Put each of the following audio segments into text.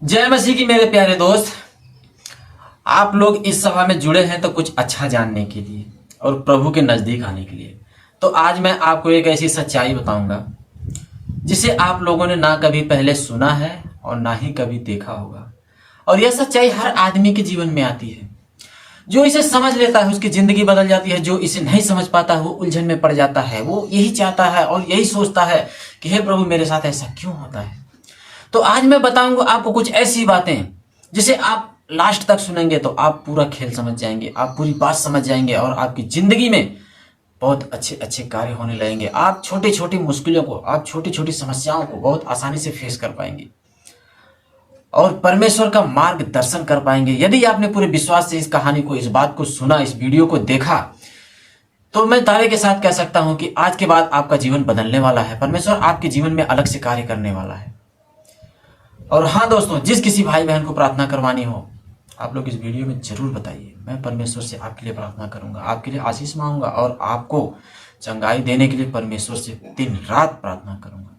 जय मसीह की मेरे प्यारे दोस्त। आप लोग इस सभा में जुड़े हैं तो कुछ अच्छा जानने के लिए और प्रभु के नजदीक आने के लिए। तो आज मैं आपको एक ऐसी सच्चाई बताऊंगा जिसे आप लोगों ने ना कभी पहले सुना है और ना ही कभी देखा होगा। और यह सच्चाई हर आदमी के जीवन में आती है। जो इसे समझ लेता है उसकी जिंदगी बदल जाती है। जो इसे नहीं समझ पाता वो उलझन में पड़ जाता है। वो यही चाहता है और यही सोचता है कि हे प्रभु मेरे साथ ऐसा क्यों होता है। तो आज मैं बताऊंगा आपको कुछ ऐसी बातें जिसे आप लास्ट तक सुनेंगे तो आप पूरा खेल समझ जाएंगे, आप पूरी बात समझ जाएंगे और आपकी जिंदगी में बहुत अच्छे अच्छे कार्य होने लगेंगे। आप छोटी छोटी मुश्किलों को, आप छोटी छोटी समस्याओं को बहुत आसानी से फेस कर पाएंगे और परमेश्वर का मार्गदर्शन कर पाएंगे। यदि आपने पूरे विश्वास से इस कहानी को, इस बात को सुना, इस वीडियो को देखा, तो मैं दावे के साथ कह सकता हूं कि आज के बाद आपका जीवन बदलने वाला है। परमेश्वर आपके जीवन में अलग से कार्य करने वाला है। और हाँ दोस्तों, जिस किसी भाई बहन को प्रार्थना करवानी हो आप लोग इस वीडियो में जरूर बताइए। मैं परमेश्वर से आपके लिए प्रार्थना करूंगा, आपके लिए आशीष मांगूंगा और आपको चंगाई देने के लिए परमेश्वर से दिन रात प्रार्थना करूंगा।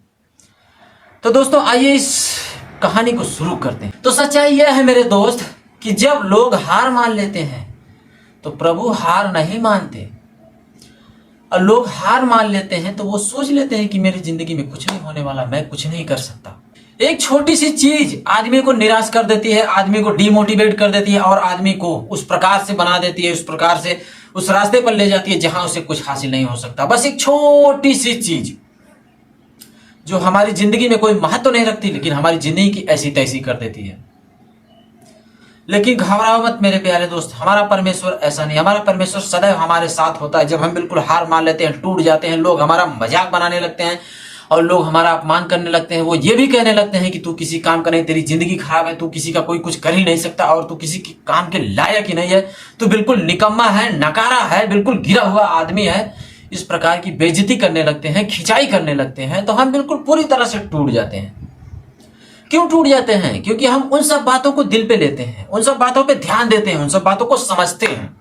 तो दोस्तों आइए इस कहानी को शुरू करते हैं। तो सच्चाई यह है मेरे दोस्त कि जब लोग हार मान लेते हैं तो प्रभु हार नहीं मानते। और लोग हार मान लेते हैं तो वो सोच लेते हैं कि मेरी जिंदगी में कुछ नहीं होने वाला, मैं कुछ नहीं कर सकता। एक छोटी सी चीज आदमी को निराश कर देती है, आदमी को डिमोटिवेट कर देती है और आदमी को उस प्रकार से बना देती है, उस प्रकार से उस रास्ते पर ले जाती है जहां उसे कुछ हासिल नहीं हो सकता। बस एक छोटी सी चीज जो हमारी जिंदगी में कोई महत्व नहीं रखती लेकिन हमारी जिंदगी की ऐसी तैसी कर देती है। लेकिन घबराओ मत मेरे प्यारे दोस्त, हमारा परमेश्वर ऐसा नहीं। हमारा परमेश्वर सदैव हमारे साथ होता है। जब हम बिल्कुल हार मान लेते हैं, टूट जाते हैं, लोग हमारा मजाक बनाने लगते हैं और लोग हमारा अपमान करने लगते हैं, वो ये भी कहने लगते हैं कि तू किसी काम का नहीं, तेरी जिंदगी खराब है, तू किसी का कोई कुछ कर ही नहीं सकता और तू किसी काम के लायक ही नहीं है, तू बिल्कुल निकम्मा है, नकारा है, बिल्कुल गिरा हुआ आदमी है। इस प्रकार की बेइज्जती करने लगते हैं, खिंचाई करने लगते हैं। तो हम बिल्कुल पूरी तरह से टूट जाते हैं। क्यों टूट जाते हैं? क्योंकि हम उन सब बातों को दिल पे लेते हैं, उन सब बातों पे ध्यान देते हैं, उन सब बातों को समझते हैं,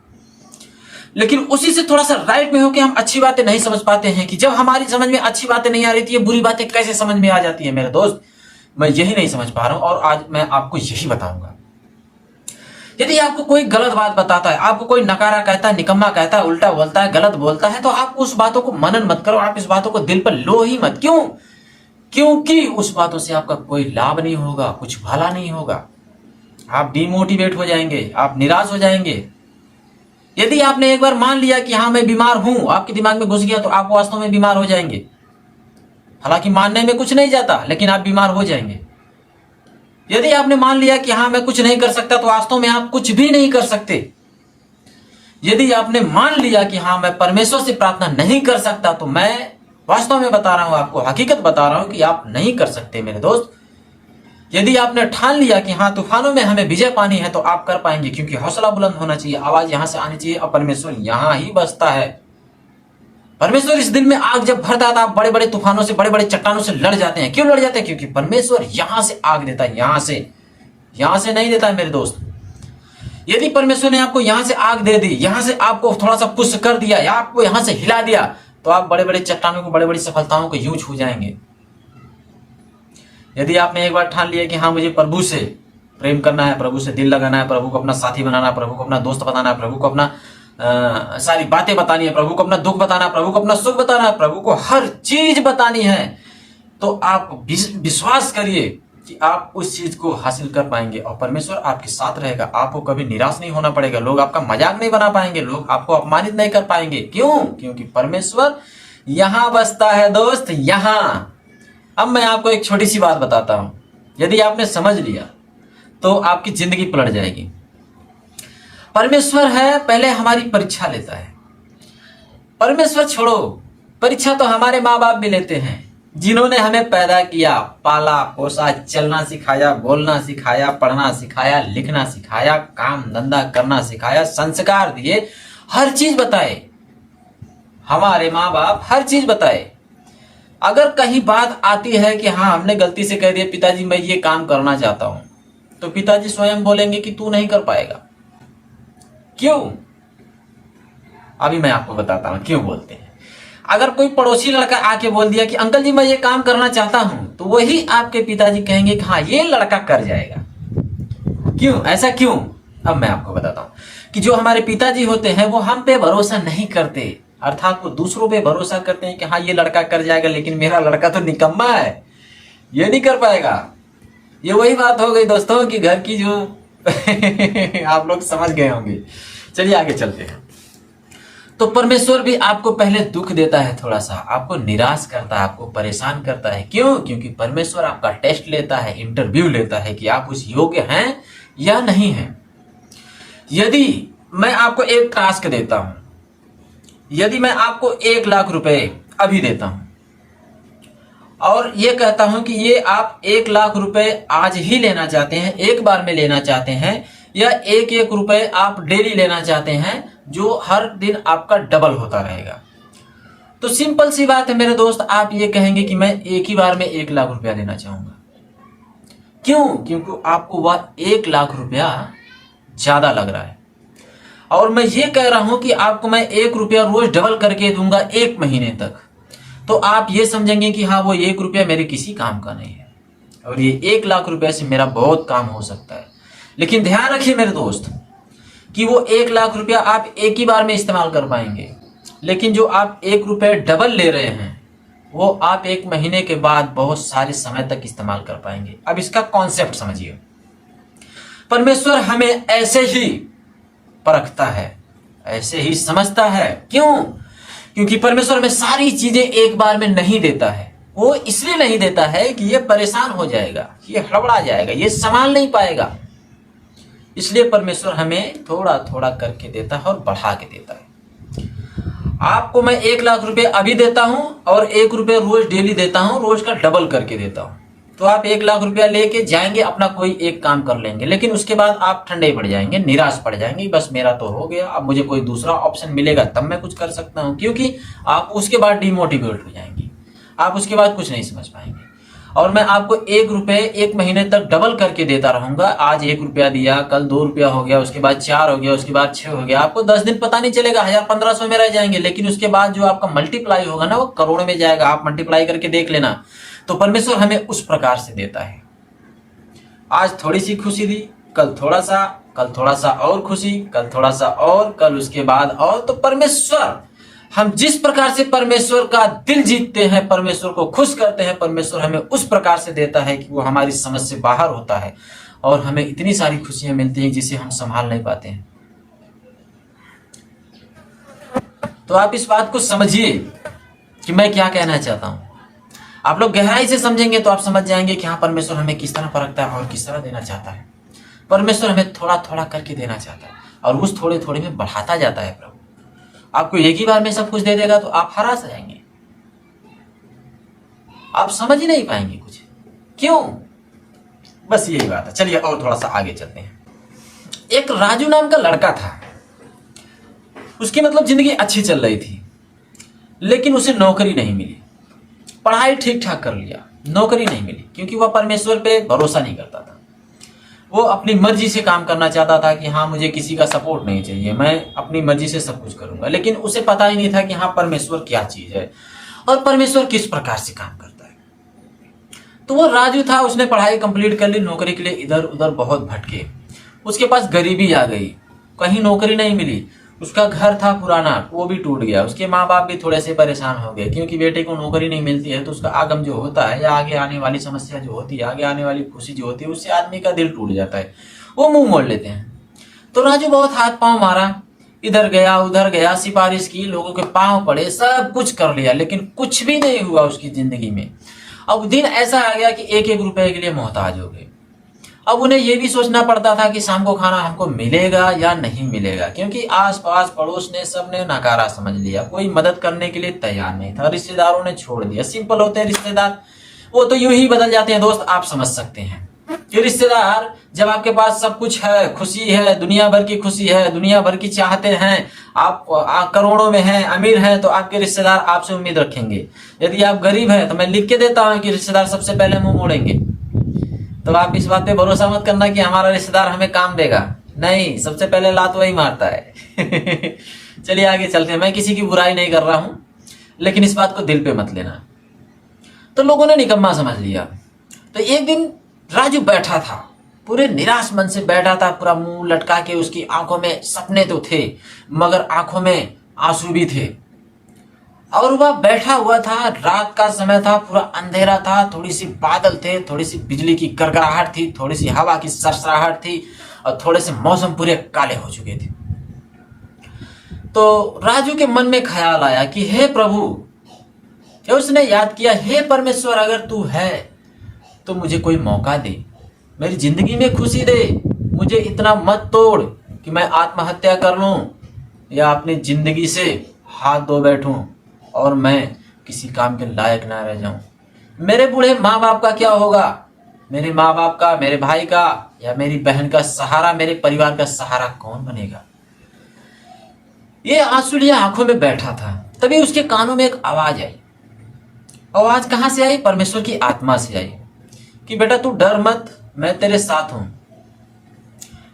लेकिन उसी से थोड़ा सा राइट में होकर हम अच्छी बातें नहीं समझ पाते हैं कि जब हमारी समझ में अच्छी बातें नहीं आ रही थी, ये बुरी बातें कैसे समझ में आ जाती है। मेरे दोस्त, मैं यही नहीं समझ पा रहा हूं और आज मैं आपको यही बताऊंगा। यदि आपको कोई गलत बात बताता है, आपको कोई नकारा कहता है, निकम्मा कहता है, उल्टा बोलता है, गलत बोलता है, तो आप उस बातों को मनन मत करो, आप इस बातों को दिल पर लो ही मत। क्यों? क्योंकि उस बातों से आपका कोई लाभ नहीं होगा, कुछ भला नहीं होगा। आप डिमोटिवेट हो जाएंगे, आप निराश हो जाएंगे। यदि आपने एक बार मान लिया कि हाँ मैं बीमार हूं, आपके दिमाग में घुस गया, तो आप वास्तव में बीमार हो जाएंगे। हालांकि मानने में कुछ नहीं जाता लेकिन आप बीमार हो जाएंगे। यदि आपने मान लिया कि हाँ मैं कुछ नहीं कर सकता, तो वास्तव में आप कुछ भी नहीं कर सकते। यदि आपने मान लिया कि हाँ मैं परमेश्वर से प्रार्थना नहीं कर सकता, तो मैं वास्तव में बता रहा हूं, आपको हकीकत बता रहा हूं कि आप नहीं कर सकते मेरे दोस्त। यदि आपने ठान लिया कि हाँ तूफानों में हमें विजय पानी है, तो आप कर पाएंगे, क्योंकि हौसला बुलंद होना चाहिए, आवाज यहां से आनी चाहिए और परमेश्वर यहां ही बसता है। परमेश्वर इस दिल में आग जब भरता है तो आप बड़े बड़े तूफानों से, बड़े बड़े चट्टानों से लड़ जाते हैं। क्यों लड़ जाते हैं? क्योंकि परमेश्वर यहां से आग देता है, यहां से नहीं देता है मेरे दोस्त। यदि परमेश्वर ने आपको यहां से आग दे दी, यहां से आपको थोड़ा सा पुश कर दिया या आपको यहां से हिला दिया, तो आप बड़े बड़े चट्टानों को, बड़े बड़ी सफलताओं को यूं छू जाएंगे। यदि आपने एक बार ठान लिया कि हाँ मुझे प्रभु से प्रेम करना है, प्रभु से दिल लगाना है, प्रभु को अपना साथी बनाना है, प्रभु को अपना दोस्त बताना है, प्रभु को अपना सारी बातें बतानी है, प्रभु को अपना दुख बताना है, प्रभु को अपना सुख बताना है, प्रभु को हर चीज बतानी है, तो आप विश्वास करिए कि आप उस चीज को हासिल कर पाएंगे और परमेश्वर आपके साथ रहेगा। आपको कभी निराश नहीं होना पड़ेगा, लोग आपका मजाक नहीं बना पाएंगे, लोग आपको अपमानित नहीं कर पाएंगे। क्यों? क्योंकि परमेश्वर यहां बसता है दोस्त, यहां। अब मैं आपको एक छोटी सी बात बताता हूं, यदि आपने समझ लिया तो आपकी जिंदगी पलट जाएगी। परमेश्वर है, पहले हमारी परीक्षा लेता है। परमेश्वर छोड़ो, परीक्षा तो हमारे माँ बाप भी लेते हैं, जिन्होंने हमें पैदा किया, पाला पोसा, चलना सिखाया, बोलना सिखाया, पढ़ना सिखाया, लिखना सिखाया, काम धंधा करना सिखाया, संस्कार दिए, हर चीज बताए। हमारे माँ बाप हर चीज बताए। अगर कहीं बात आती है कि हाँ हमने गलती से कह दिया पिताजी मैं ये काम करना चाहता हूं, तो पिताजी स्वयं बोलेंगे कि तू नहीं कर पाएगा। क्यों? अभी मैं आपको बताता हूं क्यों बोलते हैं। अगर कोई पड़ोसी लड़का आके बोल दिया कि अंकल जी मैं ये काम करना चाहता हूं, तो वही आपके पिताजी कहेंगे कि हाँ ये लड़का कर जाएगा। क्यों, ऐसा क्यों? अब मैं आपको बताता हूँ कि जो हमारे पिताजी होते हैं वो हम पे भरोसा नहीं करते, अर्थात वो दूसरों पे भरोसा करते हैं कि हाँ ये लड़का कर जाएगा, लेकिन मेरा लड़का तो निकम्मा है, ये नहीं कर पाएगा। ये वही बात हो गई दोस्तों कि घर की जो आप लोग समझ गए होंगे। चलिए आगे चलते हैं। तो परमेश्वर भी आपको पहले दुख देता है, थोड़ा सा आपको निराश करता है, आपको परेशान करता है। क्यों? क्योंकि परमेश्वर आपका टेस्ट लेता है, इंटरव्यू लेता है कि आप उस योग्य हैं या नहीं हैं। यदि मैं आपको एक टास्क देता हूं, यदि मैं आपको 1,00,000 रुपए अभी देता हूं और ये कहता हूं कि ये आप 1,00,000 रुपए आज ही लेना चाहते हैं, एक बार में लेना चाहते हैं, या 1-1 रुपए आप डेली लेना चाहते हैं, जो हर दिन आपका डबल होता रहेगा, तो सिंपल सी बात है मेरे दोस्त, आप ये कहेंगे कि मैं एक ही बार में 1,00,000 रुपया लेना चाहूंगा। क्यों? क्योंकि आपको वह 1,00,000 रुपया ज्यादा लग रहा है, और मैं ये कह रहा हूं कि आपको मैं 1 रुपया रोज डबल करके दूंगा 1 महीने तक, तो आप ये समझेंगे कि हाँ वो 1 रुपया मेरे किसी काम का नहीं है, और ये 1,00,000 रुपये से मेरा बहुत काम हो सकता है। लेकिन ध्यान रखिए मेरे दोस्त कि वो 1,00,000 रुपया आप एक ही बार में इस्तेमाल कर पाएंगे, लेकिन जो आप 1 रुपये डबल ले रहे हैं वो आप 1 महीने के बाद बहुत सारे समय तक इस्तेमाल कर पाएंगे। अब इसका कॉन्सेप्ट समझिए। परमेश्वर हमें ऐसे ही परखता है, ऐसे ही समझता है। क्यों? क्योंकि परमेश्वर हमें सारी चीजें एक बार में नहीं देता है। वो इसलिए नहीं देता है कि ये परेशान हो जाएगा, ये हड़बड़ा जाएगा, ये संभाल नहीं पाएगा, इसलिए परमेश्वर हमें थोड़ा थोड़ा करके देता है और बढ़ा के देता है। आपको मैं 1,00,000 रुपए अभी देता हूं और 1 रुपये रोज डेली देता हूं, रोज का डबल करके देता हूं, तो आप 1,00,000 रुपया लेके जाएंगे, अपना कोई एक काम कर लेंगे, लेकिन उसके बाद आप ठंडे पड़ जाएंगे, निराश पड़ जाएंगे, बस मेरा तो हो गया, अब मुझे कोई दूसरा ऑप्शन मिलेगा तब मैं कुछ कर सकता हूं, क्योंकि आप उसके बाद डिमोटिवेट हो जाएंगे, आप उसके बाद कुछ नहीं समझ पाएंगे। और मैं आपको 1 रुपये 1 महीने तक डबल करके देता रहूंगा। आज 1 रुपया दिया, कल 2 रुपया हो गया, उसके बाद 4 हो गया, उसके बाद 6 हो गया, आपको 10 दिन पता नहीं चलेगा, 1,000-1,500 में रह जाएंगे, लेकिन उसके बाद जो आपका मल्टीप्लाई होगा ना वो करोड़ में जाएगा। आप मल्टीप्लाई करके देख लेना। तो परमेश्वर हमें उस प्रकार से देता है। आज थोड़ी सी खुशी दी, कल थोड़ा सा और खुशी, कल थोड़ा सा और, कल उसके बाद और। तो परमेश्वर, हम जिस प्रकार से परमेश्वर का दिल जीतते हैं, परमेश्वर को खुश करते हैं, परमेश्वर हमें उस प्रकार से देता है कि वो हमारी समझ से बाहर होता है और हमें इतनी सारी खुशियां मिलती हैं जिसे हम संभाल नहीं पाते हैं। तो आप इस बात को समझिए कि मैं क्या कहना चाहता हूं। आप लोग गहराई से समझेंगे तो आप समझ जाएंगे कि हाँ परमेश्वर हमें किस तरह परखता है और किस तरह देना चाहता है। परमेश्वर हमें थोड़ा थोड़ा करके देना चाहता है और उस थोड़े थोड़े में बढ़ाता जाता है। प्रभु आपको एक ही बार में सब कुछ दे देगा तो आप हरास जाएंगे, आप समझ ही नहीं पाएंगे कुछ। क्यों? बस यही बात है। चलिए और थोड़ा सा आगे चलते हैं। एक राजू नाम का लड़का था, उसकी मतलब जिंदगी अच्छी चल रही थी, लेकिन उसे नौकरी नहीं मिली। पढ़ाई ठीक ठाक कर लिया, नौकरी नहीं मिली, क्योंकि वह परमेश्वर पे भरोसा नहीं करता था। वो अपनी मर्जी से काम करना चाहता था कि हाँ मुझे किसी का सपोर्ट नहीं चाहिए, मैं अपनी मर्जी से सब कुछ करूंगा। लेकिन उसे पता ही नहीं था कि हाँ परमेश्वर क्या चीज है और परमेश्वर किस प्रकार से काम करता है। तो वो राजू था, उसने पढ़ाई कंप्लीट कर ली, नौकरी के लिए इधर उधर बहुत भटके। उसके पास गरीबी आ गई, कहीं नौकरी नहीं मिली। उसका घर था पुराना, वो भी टूट गया। उसके माँ बाप भी थोड़े से परेशान हो गए, क्योंकि बेटे को नौकरी नहीं मिलती है तो उसका आगम जो होता है या आगे आने वाली समस्या जो होती है, आगे आने वाली खुशी जो होती है, उससे आदमी का दिल टूट जाता है, वो मुंह मोड़ लेते हैं। तो राजू बहुत हाथ पांव मारा, इधर गया उधर गया, सिफारिश की, लोगों के पांव पड़े, सब कुछ कर लिया, लेकिन कुछ भी नहीं हुआ उसकी जिंदगी में। अब दिन ऐसा आ गया कि 1-1 रुपए के लिए मोहताज हो गए। अब उन्हें यह भी सोचना पड़ता था कि शाम को खाना हमको मिलेगा या नहीं मिलेगा, क्योंकि आसपास पड़ोस ने सबने नकारा समझ लिया, कोई मदद करने के लिए तैयार नहीं था, रिश्तेदारों ने छोड़ दिया। सिंपल होते हैं रिश्तेदार, वो तो यूं ही बदल जाते हैं दोस्त, आप समझ सकते हैं। ये रिश्तेदार जब आपके पास सब कुछ है, खुशी है, दुनिया भर की खुशी है, दुनिया भर की चाहते हैं, आप करोड़ों में हैं, अमीर हैं, तो आपके रिश्तेदार आपसे उम्मीद रखेंगे। यदि आप गरीब हैं तो मैं लिख के देता हूं कि रिश्तेदार सबसे पहले मुंह मोड़ेंगे। तो आप इस बात पे भरोसा मत करना कि हमारा रिश्तेदार हमें काम देगा, नहीं, सबसे पहले लात वही मारता है। चलिए आगे चलते हैं। मैं किसी की बुराई नहीं कर रहा हूं, लेकिन इस बात को दिल पे मत लेना। तो लोगों ने निकम्मा समझ लिया। तो एक दिन राजू बैठा था, पूरे निराश मन से बैठा था, पूरा मुंह लटका के। उसकी आंखों में सपने तो थे मगर आंखों में आंसू भी थे। और वह बैठा हुआ था, रात का समय था, पूरा अंधेरा था, थोड़ी सी बादल थे, थोड़ी सी बिजली की गड़गड़ाहट थी, थोड़ी सी हवा की सरसराहट थी और थोड़े से मौसम पूरे काले हो चुके थे। तो राजू के मन में ख्याल आया कि हे प्रभु, उसने याद किया, हे परमेश्वर, अगर तू है तो मुझे कोई मौका दे, मेरी जिंदगी में खुशी दे, मुझे इतना मत तोड़ कि मैं आत्महत्या कर लूं या अपनी जिंदगी से हाथ धो बैठूं और मैं किसी काम के लायक ना रह जाऊं। मेरे बूढ़े माँ बाप का क्या होगा? मेरे माँ बाप का, मेरे भाई का या मेरी बहन का सहारा, मेरे परिवार का सहारा कौन बनेगा? ये आंसू लिए आंखों में बैठा था। तभी उसके कानों में एक आवाज आई। आवाज कहां से आई? परमेश्वर की आत्मा से आई कि बेटा तू डर मत, मैं तेरे साथ हूं।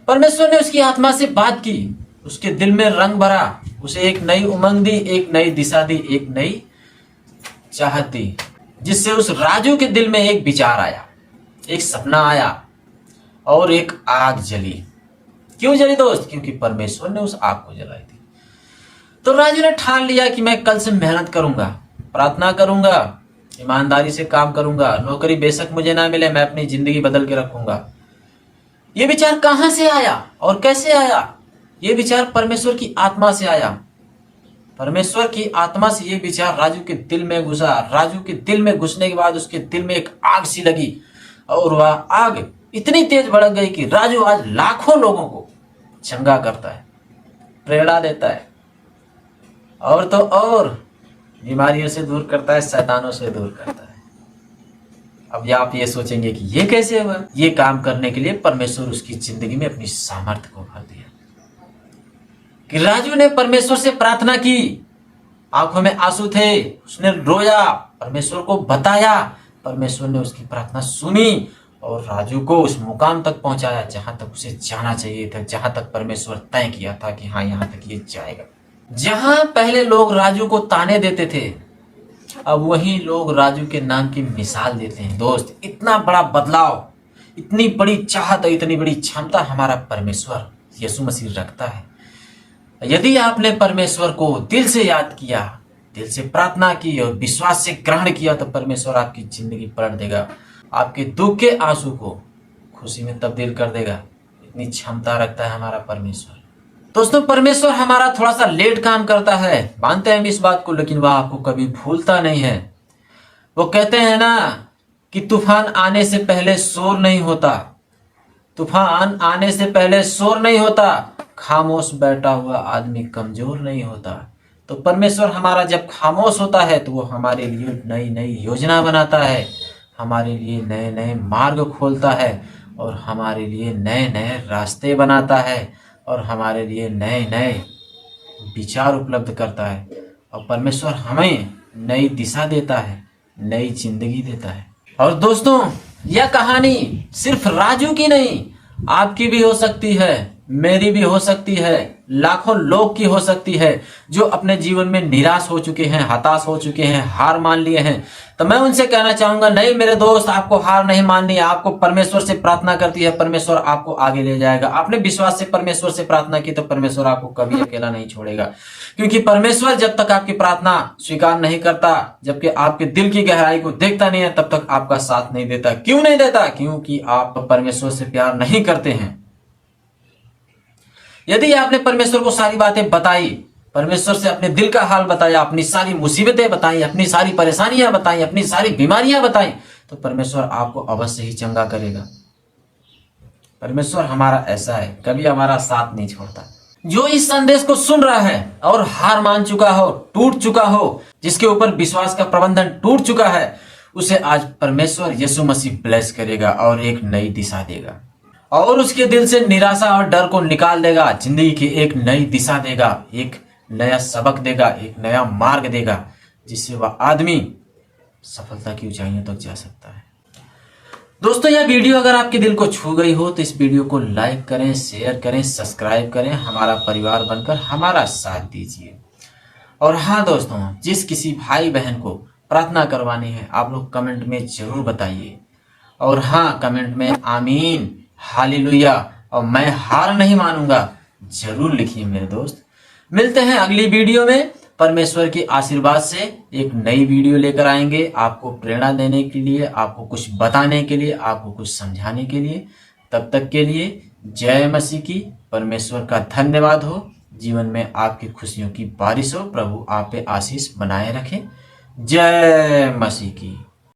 परमेश्वर ने उसकी आत्मा से बात की, उसके दिल में रंग भरा, उसे एक नई उमंग दी, एक नई दिशा दी, एक नई चाहत दी, जिससे उस राजू के दिल में एक विचार आया, एक सपना आया और एक आग जली। क्यों जली दोस्त? क्योंकि परमेश्वर ने उस आग को जलाई थी। तो राजू ने ठान लिया कि मैं कल से मेहनत करूंगा, प्रार्थना करूंगा, ईमानदारी से काम करूंगा, नौकरी बेशक मुझे ना मिले, मैं अपनी जिंदगी बदल के रखूंगा। ये विचार कहां से आया और कैसे आया? ये विचार परमेश्वर की आत्मा से आया। परमेश्वर की आत्मा से ये विचार राजू के दिल में घुसा। राजू के दिल में घुसने के बाद उसके दिल में एक आग सी लगी और वह आग इतनी तेज भड़क गई कि राजू आज लाखों लोगों को चंगा करता है, प्रेरणा देता है और तो और बीमारियों से दूर करता है, शैतानों से दूर करता है। अब आप ये सोचेंगे कि ये कैसे हुआ? ये काम करने के लिए परमेश्वर उसकी जिंदगी में अपनी सामर्थ्य को भर दिया कि राजू ने परमेश्वर से प्रार्थना की, आंखों में आंसू थे, उसने रोया, परमेश्वर को बताया, परमेश्वर ने उसकी प्रार्थना सुनी और राजू को उस मुकाम तक पहुंचाया जहां तक उसे जाना चाहिए था, जहां तक परमेश्वर तय किया था कि हाँ यहां तक ये जाएगा। जहां पहले लोग राजू को ताने देते थे, अब वही लोग राजू के नाम की मिसाल देते हैं। दोस्त, इतना बड़ा बदलाव, इतनी बड़ी चाहत और इतनी बड़ी क्षमता हमारा परमेश्वर यीशु मसीह रखता है। यदि आपने परमेश्वर को दिल से याद किया, दिल से प्रार्थना की और विश्वास से ग्रहण किया, तो परमेश्वर आपकी जिंदगी पलट देगा, आपके दुख के आंसू को खुशी में तब्दील कर देगा। इतनी क्षमता रखता है हमारा परमेश्वर। दोस्तों, परमेश्वर हमारा थोड़ा सा लेट काम करता है, मानते हैं हम इस बात को, लेकिन वह आपको कभी भूलता नहीं है। वो कहते हैं ना कि तूफान आने से पहले शोर नहीं होता, तूफान आने से पहले शोर नहीं होता, खामोश बैठा हुआ आदमी कमजोर नहीं होता। तो परमेश्वर हमारा जब खामोश होता है तो वो हमारे लिए नई नई योजना बनाता है, हमारे लिए नए नए मार्ग खोलता है और हमारे लिए नए नए रास्ते बनाता है और हमारे लिए नए नए विचार उपलब्ध करता है। और परमेश्वर हमें नई दिशा देता है, नई जिंदगी देता है। और दोस्तों, यह कहानी सिर्फ राजू की नहीं, आपकी भी हो सकती है, मेरी भी हो सकती है, लाखों लोग की हो सकती है जो अपने जीवन में निराश हो चुके हैं, हताश हो चुके हैं, हार मान लिए हैं। तो मैं उनसे कहना चाहूंगा, नहीं मेरे दोस्त, आपको हार नहीं माननी है। आपको परमेश्वर से प्रार्थना करती है, परमेश्वर आपको आगे ले जाएगा। आपने विश्वास से परमेश्वर से प्रार्थना की तो परमेश्वर आपको कभी अकेला नहीं छोड़ेगा, क्योंकि परमेश्वर जब तक आपकी प्रार्थना स्वीकार नहीं करता, जबकि आपके दिल की गहराई को देखता नहीं है, तब तक आपका साथ नहीं देता। क्यों नहीं देता? क्योंकि आप परमेश्वर से प्यार नहीं करते हैं। यदि आपने परमेश्वर को सारी बातें बताई, परमेश्वर से अपने दिल का हाल बताया, अपनी सारी मुसीबतें बताई, अपनी सारी परेशानियां बताई, अपनी सारी बीमारियां बताई, तो परमेश्वर आपको अवश्य ही चंगा करेगा। परमेश्वर हमारा ऐसा है, कभी हमारा साथ नहीं छोड़ता। जो इस संदेश को सुन रहा है और हार मान चुका हो, टूट चुका हो, जिसके ऊपर विश्वास का प्रबंधन टूट चुका है, उसे आज परमेश्वर यीशु मसीह ब्लेस करेगा और एक नई दिशा देगा और उसके दिल से निराशा और डर को निकाल देगा, जिंदगी की एक नई दिशा देगा, एक नया सबक देगा, एक नया मार्ग देगा, जिससे वह आदमी सफलता की ऊंचाइयों तक जा सकता है। दोस्तों, यह वीडियो अगर आपके दिल को छू गई हो तो इस वीडियो को लाइक करें, शेयर करें, सब्सक्राइब करें, हमारा परिवार बनकर हमारा साथ दीजिए। और हाँ दोस्तों, जिस किसी भाई बहन को प्रार्थना करवानी है, आप लोग कमेंट में जरूर बताइए। और हाँ, कमेंट में आमीन, हालेलुया। और मैं हार नहीं मानूंगा, जरूर लिखिए मेरे दोस्त। मिलते हैं अगली वीडियो में। परमेश्वर के आशीर्वाद से एक नई वीडियो लेकर आएंगे, आपको प्रेरणा देने के लिए, आपको कुछ बताने के लिए, आपको कुछ समझाने के लिए। तब तक के लिए जय मसीह की। परमेश्वर का धन्यवाद हो। जीवन में आपकी खुशियों की बारिश हो। प्रभु आप पे आशीष बनाए रखे। जय मसीह की।